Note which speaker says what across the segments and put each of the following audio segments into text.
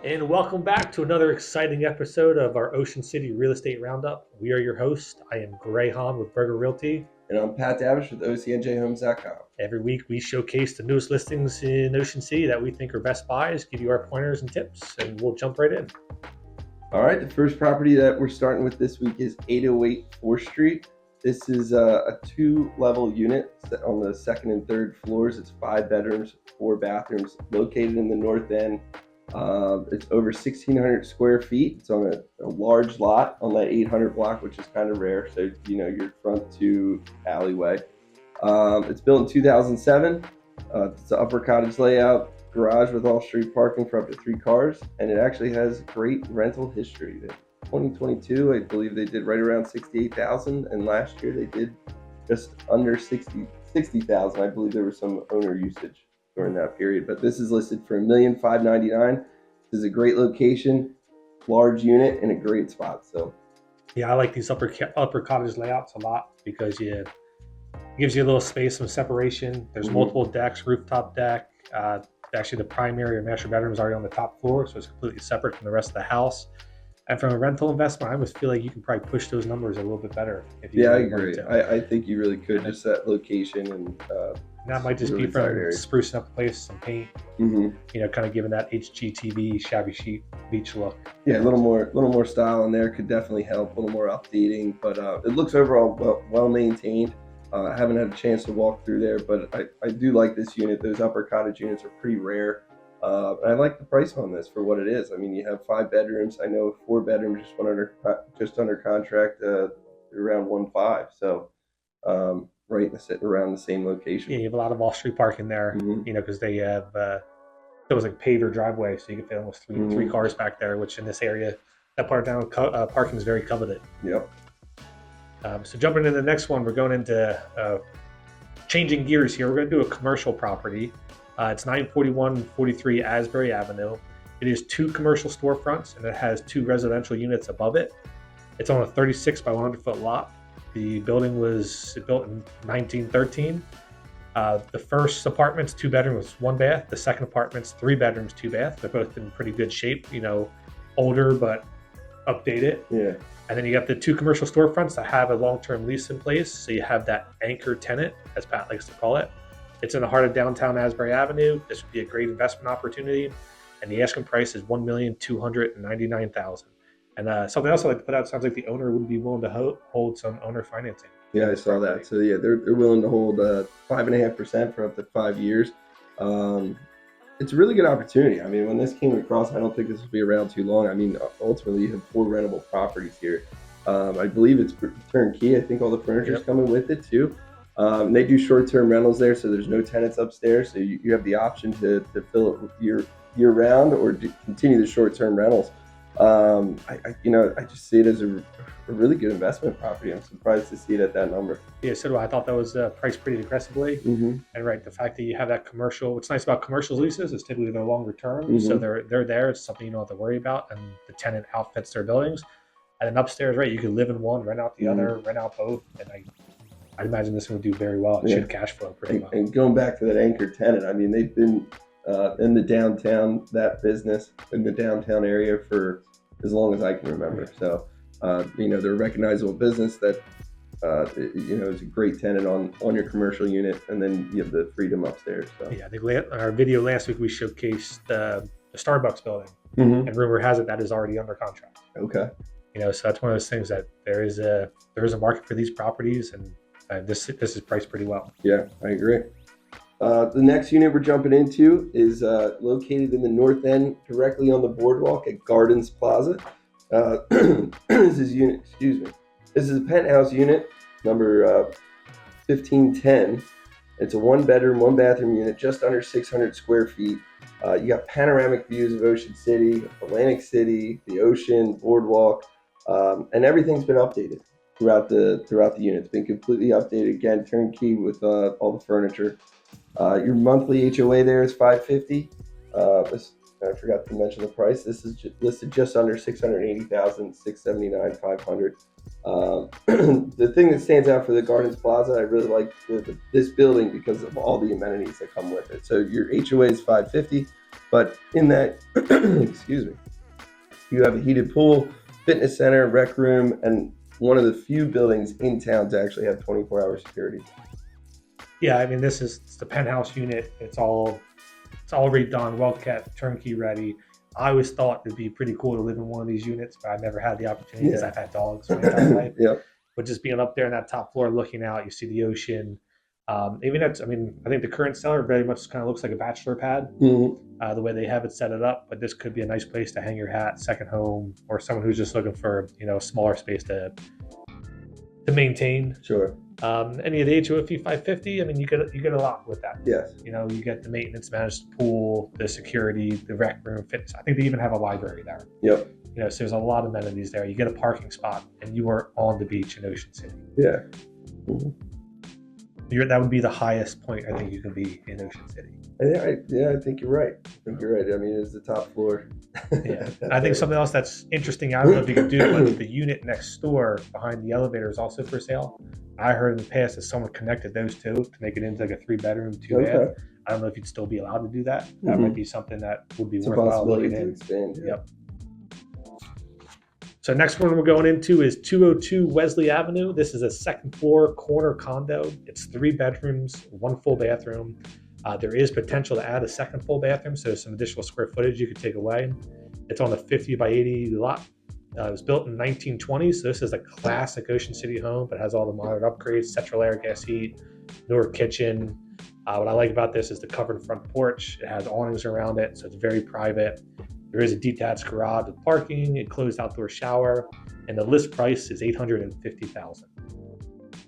Speaker 1: And welcome back to another exciting episode of our Ocean City Real Estate Roundup. We are your host. I am Gray Haenn with Burger Realty.
Speaker 2: And I'm Pat Davish with OCNJHomes.com.
Speaker 1: Every week we showcase the newest listings in Ocean City that we think are best buys, give you our pointers and tips, and we'll jump right in.
Speaker 2: All right, the first property that we're starting with this week is 808 4th Street. This is a two-level unit on the second and third floors. It's 5 bedrooms, 4 bathrooms, located in the north end. It's over 1,600 square feet. It's on a large lot on that 800 block, which is kind of rare. So, your front to alleyway. It's built in 2007. It's an upper cottage layout, garage with off-street parking for up to 3 cars, and it actually has great rental history. In 2022, I believe they did right around 68,000, and last year they did just under 60,000. I believe there was some owner usage during that period, but this is listed for $1,599,000. This is a great location, large unit, and a great spot. So,
Speaker 1: yeah, I like these upper cottage layouts a lot because it gives you a little space, some separation. There's multiple decks, rooftop deck. Actually, the primary or master bedroom is already on the top floor, so it's completely separate from the rest of the house. And from a rental investment, I almost feel like you can probably push those numbers a little bit better.
Speaker 2: If you I agree. I think you really could, just that location and
Speaker 1: that might just really be from sprucing up the place, some paint, kind of giving that HGTV shabby chic beach look.
Speaker 2: Yeah, a little more style in there could definitely help. A little more updating, but it looks overall well maintained. I haven't had a chance to walk through there, but I do like this unit. Those upper cottage units are pretty rare. I like the price on this for what it is. I mean, you have 5 bedrooms. I know 4 bedrooms just under contract around 1.5. So right around the same location.
Speaker 1: Yeah, you have a lot of off-street parking there. Because they have it was like paver driveway, so you can fit almost three cars back there. Which in this area, that part down parking is very coveted.
Speaker 2: Yep.
Speaker 1: So jumping into the next one, we're going into changing gears here. We're going to do a commercial property. It's 94143 Asbury Avenue. It is 2 commercial storefronts, and it has 2 residential units above it. It's on a 36 by 100 foot lot. The building was built in 1913. The first apartment's 2 bedrooms, 1 bath. The second apartment's 3 bedrooms, 2 bath. They're both in pretty good shape, older but updated.
Speaker 2: Yeah.
Speaker 1: And then you got the 2 commercial storefronts that have a long-term lease in place. So you have that anchor tenant, as Pat likes to call it. It's in the heart of downtown Asbury Avenue. This would be a great investment opportunity. And the asking price is $1,299,000. And something else I'd like to put out, sounds like the owner would be willing to hold some owner financing.
Speaker 2: Yeah, I saw that. So yeah, they're willing to hold 5.5% for up to 5 years. It's a really good opportunity. I mean, when this came across, I don't think this will be around too long. I mean, ultimately, you have 4 rentable properties here. I believe it's turnkey. I think all the furniture is coming with it too. They do short-term rentals there, so there's no tenants upstairs. So you have the option to fill it with year-round or to continue the short-term rentals. I just see it as a really good investment property. I'm surprised to see it at that number.
Speaker 1: Yeah, so do I. I thought that was priced pretty aggressively. And right, the fact that you have that commercial, what's nice about commercial leases is typically they're longer term, so they're there. It's something you don't have to worry about, and the tenant outfits their buildings. And then upstairs, right, you could live in one, rent out the other, rent out both, and I'd imagine this one would do very well. It should cash flow pretty well.
Speaker 2: And going back to that anchor tenant, I mean, they've been in the downtown, that business in the downtown area for as long as I can remember. So, they're a recognizable business that, is a great tenant on your commercial unit, and then you have the freedom upstairs. So.
Speaker 1: Yeah, I think our video last week we showcased the Starbucks building, and rumor has it that is already under contract.
Speaker 2: Okay.
Speaker 1: So that's one of those things that there is a market for these properties, and this is priced pretty well.
Speaker 2: Yeah, I agree. The next unit we're jumping into is located in the north end, directly on the boardwalk at Gardens Plaza. This is a penthouse unit, number 1510. It's a 1-bedroom, 1-bathroom unit, just under 600 square feet. You got panoramic views of Ocean City, Atlantic City, the ocean, boardwalk, and everything's been updated throughout the unit. It's been completely updated, again, turnkey with all the furniture. Your monthly HOA there is $550. I forgot to mention the price. This is listed just under $680,000, $679,500. The thing that stands out for the Gardens Plaza, I really like this building because of all the amenities that come with it. So your HOA is $550. But in that, excuse me, you have a heated pool, fitness center, rec room, and one of the few buildings in town to actually have 24-hour security.
Speaker 1: Yeah, I mean, it's the penthouse unit. It's all redone, well kept, turnkey ready. I always thought it'd be pretty cool to live in one of these units, but I never had the opportunity because I've had dogs my entire life.
Speaker 2: Yep.
Speaker 1: But just being up there in that top floor, looking out, you see the ocean. Even that's, I mean, I think the current seller very much kind of looks like a bachelor pad, the way they have it set it up. But this could be a nice place to hang your hat, second home, or someone who's just looking for a smaller space to maintain.
Speaker 2: Sure.
Speaker 1: Any of the HOFE 550, I mean, you get a lot with that.
Speaker 2: Yes.
Speaker 1: You get the maintenance managed pool, the security, the rec room, fitness. I think they even have a library there.
Speaker 2: Yep.
Speaker 1: So there's a lot of amenities there. You get a parking spot, and you are on the beach in Ocean City.
Speaker 2: Yeah.
Speaker 1: That would be the highest point I think you can be in Ocean City.
Speaker 2: I think you're right. I mean, it's the top floor.
Speaker 1: Yeah. I think something else that's interesting, I don't know if you can do it, but the unit next door behind the elevator is also for sale. I heard in the past that someone connected those two to make it into like a 3-bedroom, 2-bath. I don't know if you'd still be allowed to do that. That might be something that would be worthwhile looking in.
Speaker 2: Expand, yeah.
Speaker 1: Yep. So next one we're going into is 202 Wesley Avenue. This is a second floor corner condo. It's 3 bedrooms, 1 full bathroom. There is potential to add a second full bathroom, so some additional square footage you could take away. It's on a 50 by 80 lot. It was built in 1920, so this is a classic Ocean City home, but has all the modern upgrades, central air, gas heat, Newark kitchen. What I like about this is the covered front porch. It has awnings around it, so it's very private. There is a detached garage with parking, a closed outdoor shower, and the list price is $850,000.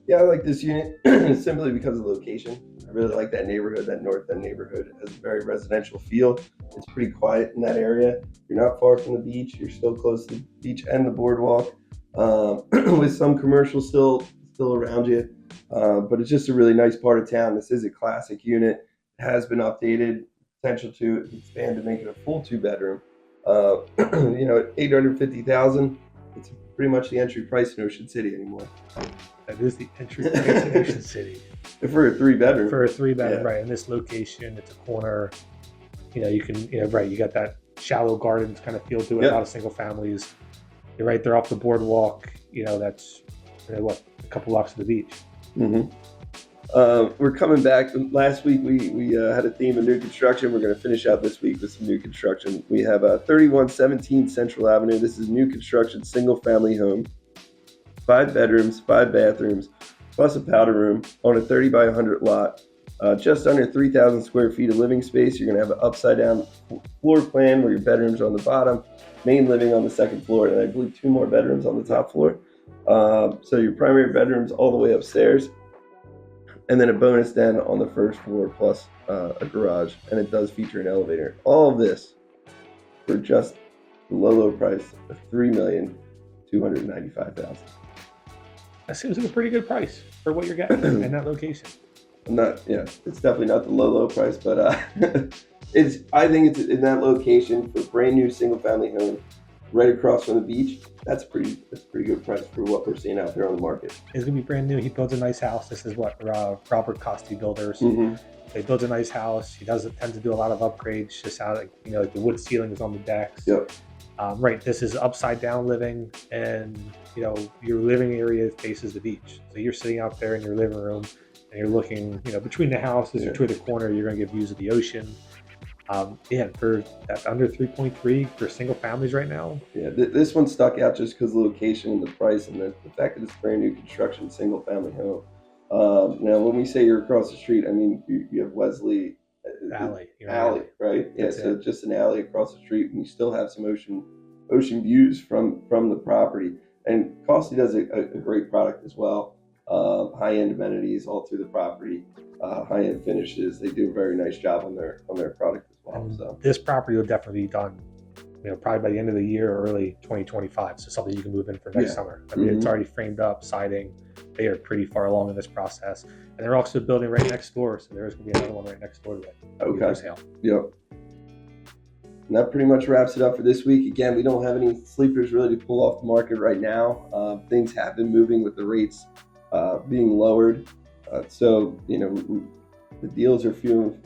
Speaker 2: Yeah, I like this unit simply because of the location. I really like that neighborhood, that North End neighborhood. It has a very residential feel. It's pretty quiet in that area. You're not far from the beach. You're still close to the beach and the boardwalk, with some commercial still around you. But it's just a really nice part of town. This is a classic unit. It has been updated. Potential to expand to make it a full 2-bedroom. At $850,000, it's pretty much the entry price in Ocean City anymore.
Speaker 1: That is the entry price in Ocean City.
Speaker 2: For a 3-bedroom.
Speaker 1: For a 3-bedroom, right. In this location, it's a corner. You can, right, you got that shallow gardens kind of feel to it. A lot of single families. You're right there off the boardwalk. That's, a couple blocks to the beach.
Speaker 2: We're coming back. Last week we had a theme of new construction. We're going to finish out this week with some new construction. We have 3117 Central Avenue. This is new construction, single family home, 5 bedrooms, 5 bathrooms, plus a powder room on a 30 by 100 lot. Just under 3,000 square feet of living space. You're going to have an upside down floor plan where your bedrooms are on the bottom, main living on the second floor, and I believe 2 more bedrooms on the top floor. So your primary bedrooms all the way upstairs. And then a bonus den on the first floor plus a garage. And it does feature an elevator. All of this for just the low price of $3,295,000.
Speaker 1: That seems like a pretty good price for what you're getting in that location.
Speaker 2: It's definitely not the low price, but I think it's in that location for a brand new single family home right across from the beach. That's pretty good price for what we're seeing out there on the market.
Speaker 1: It's gonna be brand new. He builds a nice house. This is what Robert Costi Builders. He builds a nice house. He doesn't tend to do a lot of upgrades. Just how like the wood ceiling is on the decks.
Speaker 2: Yep.
Speaker 1: Right. This is upside down living, and your living area faces the beach. So you're sitting out there in your living room, and you're looking between the houses or toward the corner. You're gonna get views of the ocean. For that under 3.3 for single families right now.
Speaker 2: Yeah, this one stuck out just because of the location and the price and the fact that it's brand new construction, single family home. Now, when we say you're across the street, I mean you have Wesley
Speaker 1: alley,
Speaker 2: right? Yeah, so just an alley across the street, and you still have some ocean views from the property. And Costi does a great product as well. High-end amenities all through the property, high-end finishes. They do a very nice job on their product as well. So
Speaker 1: this property will definitely be done, probably by the end of the year or early 2025. So something you can move in for next summer. I mean, it's already framed up, siding. They are pretty far along in this process, and they're also building right next door. So there's going to be another one right next door to it.
Speaker 2: Okay. Yep. And that pretty much wraps it up for this week. Again, we don't have any sleepers really to pull off the market right now. Things have been moving with the rates being lowered. So the deals are few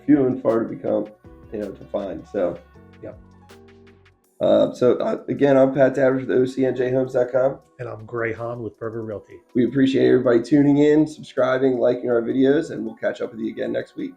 Speaker 2: and far to become. to find. So,
Speaker 1: Yep.
Speaker 2: Again, I'm Pat Davish with OCNJHomes.com.
Speaker 1: And I'm Gray Haenn with Berger Realty.
Speaker 2: We appreciate everybody tuning in, subscribing, liking our videos, and we'll catch up with you again next week.